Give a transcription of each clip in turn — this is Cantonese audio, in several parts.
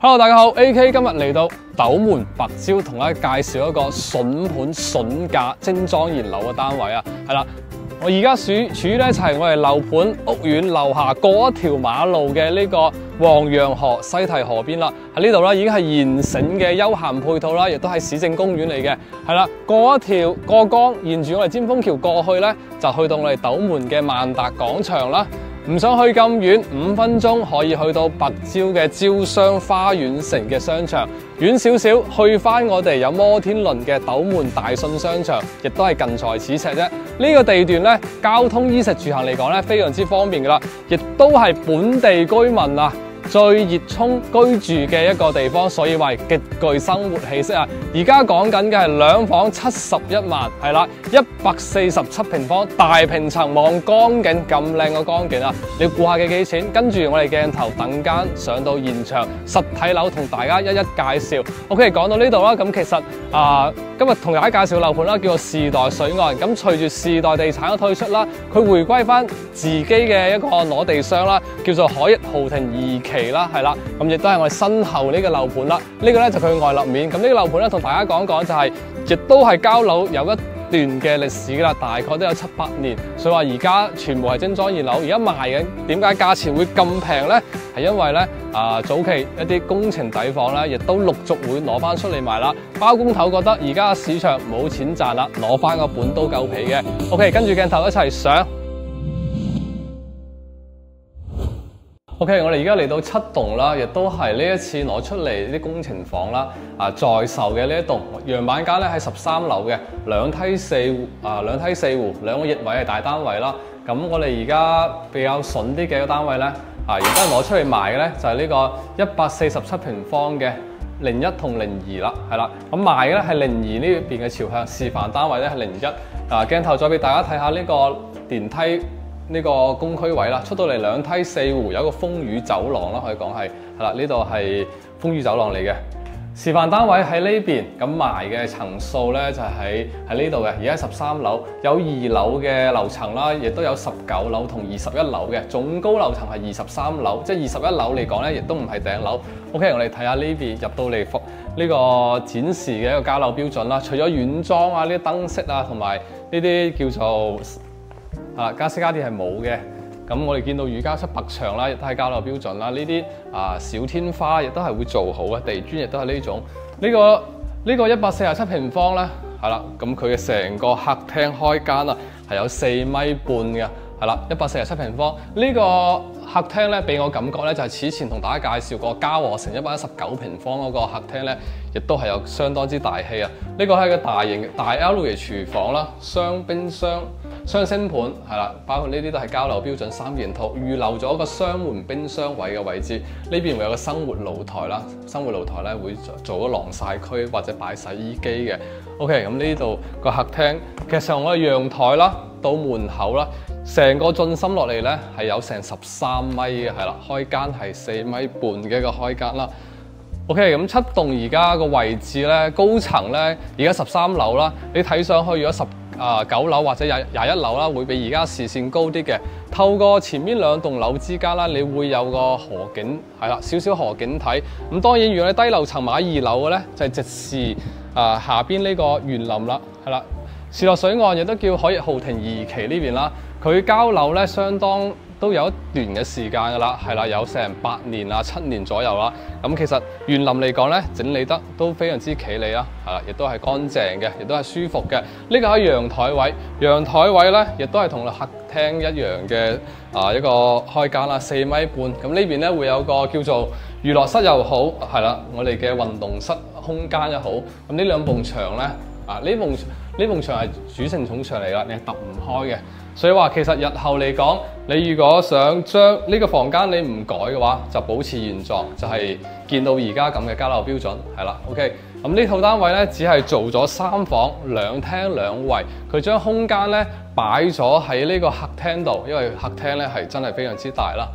Hello， 大家好 ，AK 今日嚟到斗門白蕉，同大家介紹一個筍盤筍價精裝現樓嘅單位啊，係啦。我而家處於咧就係我哋樓盤屋苑樓下過一條馬路嘅呢個黃楊河西堤河邊啦。喺呢度咧已經係現成嘅休閒配套啦，亦都係市政公園嚟嘅。係啦，過江，沿住我哋尖峰橋過去咧，就去到我哋斗門嘅萬達廣場啦。唔想去咁遠，5分鐘可以去到白蕉嘅招商花園城嘅商場。遠少少去翻我哋有摩天輪嘅斗門大信商場，亦都係近在咫尺啫。呢個地段咧，交通衣食住行嚟講咧，非常之方便噶啦，亦都係本地居民啊最熱衷居住嘅一個地方，所以話極具生活氣息啊！而家講緊嘅係2房71萬，係啦，147平方大平層望江景，咁靚嘅江景啊！你估下幾錢？跟住我哋鏡頭等間上到現場實體樓同大家一一介紹。OK， 講到呢度啦，咁其實今日同大家介紹樓盤啦，叫做時代水岸。咁隨住時代地產嘅推出啦，佢回歸翻自己嘅一個攞地商啦，叫做海逸豪庭2期啦，係啦，咁亦都係我哋身後呢個樓盤啦。呢個咧就佢外立面。咁呢個樓盤咧，同大家講講就係，亦都係交樓有一段嘅歷史㗎啦，大概都有7、8年。所以話而家全部係精裝現樓，而家賣嘅點解價錢會咁平咧？係因為咧早期一啲工程底房咧，亦都陸續會攞翻出嚟賣啦。包工頭覺得而家市場冇錢賺啦，攞翻個本都夠皮嘅。OK， 跟住鏡頭一齊上。OK， 我哋而家嚟到7棟啦，亦都係呢一次攞出嚟啲工程房啦，在售嘅呢一棟樣板間咧係13樓嘅，2梯4戶，2個翼位係大單位啦。咁我哋而家比較筍啲嘅單位咧，而家攞出嚟賣嘅咧就係呢個147平方嘅01同02啦，係啦。咁賣嘅咧係02呢邊嘅朝向，示範單位咧係01。鏡頭再俾大家睇下呢個電梯。呢個公區位啦，出到嚟2梯4戶，有一個風雨走廊啦，可以講係啦，呢度係風雨走廊嚟嘅。示範單位喺呢邊，咁賣嘅層數咧就喺呢度嘅，而家13樓，有2樓嘅樓層啦，亦都有19樓同21樓嘅，總高樓層係23樓，即係21樓嚟講咧，亦都唔係頂樓。OK， 我哋睇下呢邊入到嚟呢個展示嘅一個交樓標準啦，除咗軟裝啊、呢啲燈飾啊，同埋呢啲叫做家私家電係冇嘅。咁我哋見到雨膠漆白牆啦，亦都係交樓標準啦。呢啲小天花亦都係會做好嘅，地磚亦都係呢種。呢個147平方咧，係啦。咁佢嘅成個客廳開間啊，係有4.5米嘅，係啦，147平方。呢個客廳咧，俾我感覺咧就係此前同大家介紹過嘉禾城119平方嗰個客廳咧，亦都係有相當之大氣啊。呢個係個大型大 L 型廚房啦，雙冰箱。雙星盤係啦，包括呢啲都係交樓標準3件套，預留咗個雙門冰箱位嘅位置。呢邊會有個生活露台啦，生活露台咧會做個晾曬區或者擺洗衣機嘅。OK， 咁呢度個客廳其實我嘅陽台啦，到門口啦，成個進深落嚟咧係有成13米嘅，係啦，開間係4.5米嘅一個開間啦。OK， 咁7棟而家個位置咧，高層咧而家13樓啦，你睇上去如果9樓或者21樓啦，會比而家視線高啲嘅。透過前面2棟樓之間啦，你會有個河景，係啦，少少河景睇。咁當然，如果你低樓層買2樓嘅咧，就係直視下邊呢個園林啦，係啦。時代水岸亦都叫海逸豪庭2期呢邊啦，佢交樓咧相當都有一段嘅時間㗎啦，係啦，有成8年7年左右啦。咁其實園林嚟講咧，整理得都非常之企理啦，係啦，亦都係乾淨嘅，亦都係舒服嘅。呢個喺陽台位，陽台位咧亦都係同客廳一樣嘅一個開間啦，4.5米。咁呢邊咧會有個叫做娛樂室又好，係啦，我哋嘅運動室空間又好。咁呢2埲牆咧，呢埲牆係主承重牆嚟㗎，你係揼唔開嘅。所以話其實日後嚟講，你如果想將呢個房間你唔改嘅話，就保持現狀，就係見到而家咁嘅交樓標準，係啦。OK， 咁呢套單位咧只係做咗3房2廳2衛，佢將空間咧擺咗喺呢個客廳度，因為客廳咧係真係非常之大啦。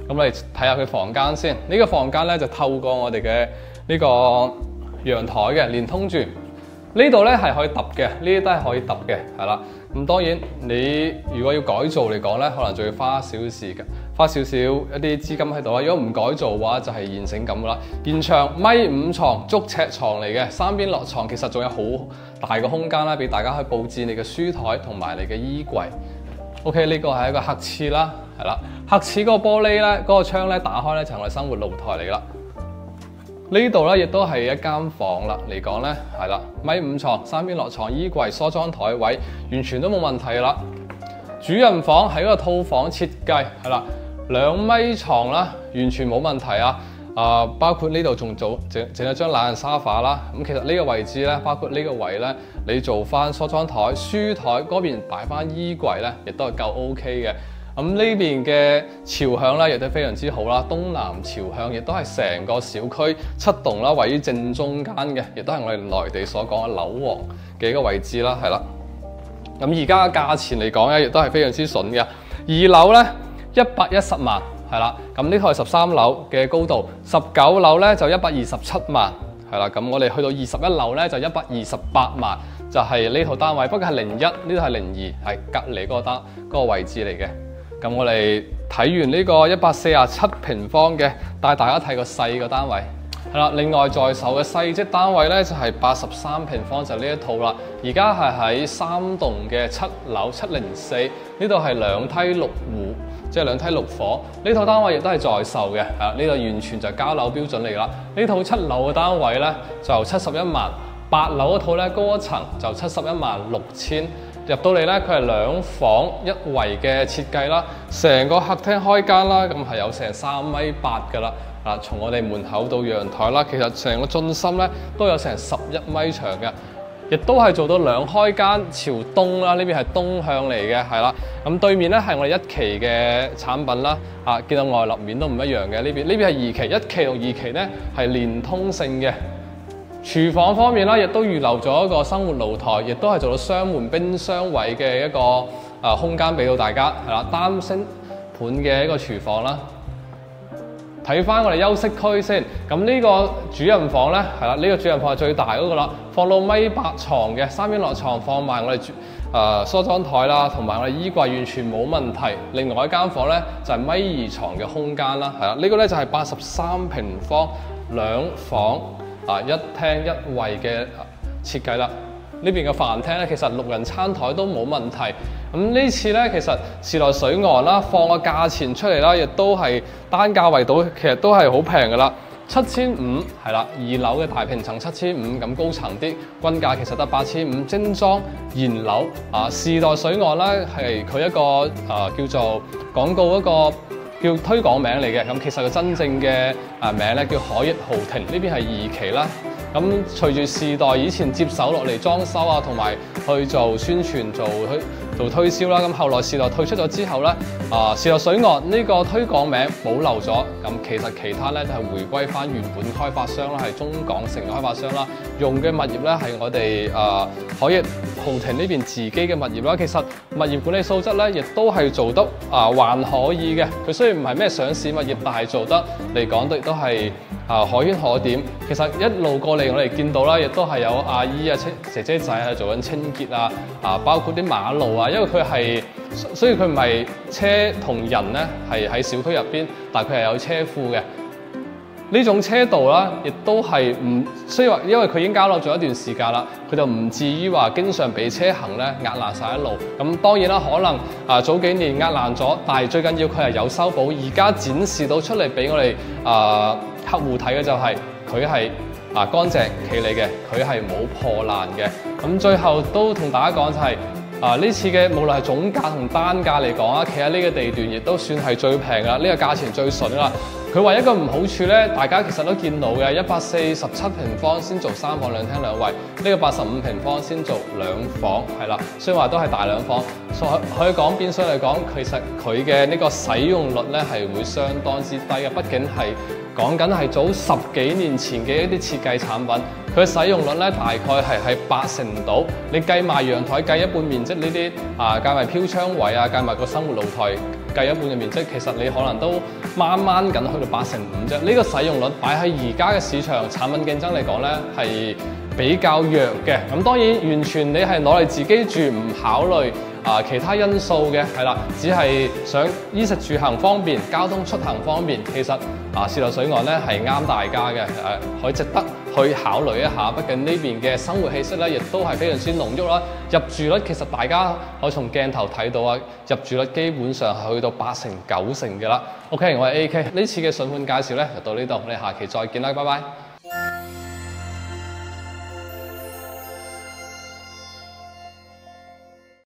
咁我哋睇下佢房間先，呢個房間咧就透過我哋嘅呢個陽台嘅連通住。呢度咧係可以揼嘅，呢啲都係可以揼嘅，係啦。咁當然你如果要改造嚟講咧，可能就要花少少時間，花少少一啲資金喺度啦。如果唔改造嘅話，就係現成咁噶啦。現場1.5床，竹尺床嚟嘅，3邊落床，其實仲有好大嘅空間啦，俾大家去佈置你嘅書台同埋你嘅衣櫃。OK， 呢個係一個黑廁啦，係啦，黑廁嗰個玻璃咧，嗰個窗咧打開咧就係我哋生活露台嚟噶啦。呢度咧亦都係一間房啦，嚟講咧係啦，1.5床，3邊落床，衣櫃、梳妝台位完全都冇問題啦。主人房係一個套房設計，係啦，2米床啦，完全冇問題啊。包括呢度仲整咗張懶人沙發啦。咁其實呢個位置咧，包括呢個位咧，你做翻梳妝台、書台嗰邊擺翻衣櫃咧，亦都係夠 OK 嘅。咁呢邊嘅朝向咧，亦都非常之好啦。東南朝向亦都係成個小區7棟啦，位於正中間嘅，亦都係我哋內地所講嘅樓王嘅一個位置啦，係啦。咁而家嘅價錢嚟講咧，亦都係非常之筍嘅。2樓咧110萬，係啦。咁呢個係13樓嘅高度，19樓咧就127萬，係啦。咁我哋去到21樓咧就128萬，就係呢套單位。不過係01，呢度係02，係隔離嗰個位置嚟嘅。咁我哋睇完呢個147平方嘅，帶大家睇個細個單位，係啦。另外在售嘅細職單位咧就係83平方，就呢一套啦。而家係喺3棟嘅7樓704，呢度係2梯6戶，即係2梯6房。呢套單位亦都係在售嘅，呢度完全就係交樓標準嚟啦。呢套7樓嘅單位咧就71萬，8樓嗰套咧高一層就71萬6千。入到嚟咧，佢係2房1衛嘅設計啦，成個客廳開間啦，咁係有成3.8米噶啦。從我哋門口到陽台啦，其實成個進深咧都有成11米長嘅，亦都係做到2開間朝東啦。呢邊係東向嚟嘅，係啦。咁對面咧係我哋1期嘅產品啦。見到外立面都唔一樣嘅，呢邊係2期，1期同2期咧係連通性嘅。廚房方面啦，亦都預留咗一個生活露台，亦都係做到雙門冰箱位嘅一個空間俾到大家，係啦，單星盤嘅一個廚房啦。睇翻我哋休息區先，咁呢個主人房咧，係啦，呢個主人房係最大嗰個啦，放到1.8米床嘅3邊落床，放埋我哋梳妝台啦，同埋我哋衣櫃完全冇問題。另外一間房咧就係1.2米床嘅空間啦，係啦，呢個咧就係83平方2房。1廳1衛嘅設計啦，呢邊嘅飯廳咧，其實6人餐台都冇問題。咁呢次咧，其實時代水岸啦，放個價錢出嚟啦，亦都係單價圍到，其實都係好平噶啦，7500係啦，2樓嘅大平層7500，咁高層啲均價其實得8500，精裝現樓時代水岸咧係佢一個叫做廣告一個叫推廣名嚟嘅，咁其實個真正嘅名咧叫海逸豪庭，呢邊係2期啦。咁隨住時代以前接手落嚟裝修啊，同埋去做宣傳、做推銷啦。咁後來時代退出咗之後咧，時代水岸呢個推廣名保留咗。咁其實其他咧就係回歸翻原本開發商啦，係中港城開發商啦，用嘅物業咧係我哋海逸豪庭呢邊自己嘅物業啦。其實物業管理素質咧亦都係做得還可以嘅。佢雖然唔係咩上市物業，但係做得嚟講亦都係可圈可點。其實一路過嚟我哋見到啦，亦都係有阿姨啊、姐姐仔係做緊清潔啊，包括啲馬路啊，因為佢係雖然佢唔係車同人咧係喺小區入邊，但係佢係有車庫嘅。呢種車道啦，亦都係唔雖然話，因為佢已經交落咗一段時間啦，佢就唔至於話經常俾車行咧壓爛晒一路。咁當然啦，可能早幾年壓爛咗，但係最緊要佢係有修補。而家展示到出嚟俾我哋客戶睇嘅就係佢係乾淨企理嘅，佢係冇破爛嘅。咁最後都同大家講就係呢次嘅無論係總價同單價嚟講啊，企喺呢個地段亦都算係最平噶，呢個價錢最筍啦。佢唯一一個唔好處咧，大家其實都見到嘅，147平方先做3房2廳2衛，呢個85平方先做2房，係啦。雖然話都係大2房，可以講變相嚟講，其實佢嘅呢個使用率咧係會相當之低嘅，畢竟係講緊係早10幾年前嘅一啲設計產品，佢嘅使用率咧大概係喺80%度。你計埋陽台計一半面積呢啲計埋飄窗位啊，計埋個生活露台計一半嘅面積，其實你可能都掹緊去到85%啫。呢個使用率擺喺而家嘅市場產品競爭嚟講咧，係比較弱嘅。咁當然完全你係攞嚟自己住，唔考慮其他因素嘅，係啦，只係想衣食住行方便、交通出行方便，其實士林水岸咧係啱大家嘅，可以值得去考慮一下。畢竟呢邊嘅生活氣息咧，亦都係非常之濃郁啦。入住率其實大家可以從鏡頭睇到啊，入住率基本上係去到8成9成嘅啦。OK， 我係 AK，呢次嘅筍盤介紹咧就到呢度，我哋下期再見啦，拜拜。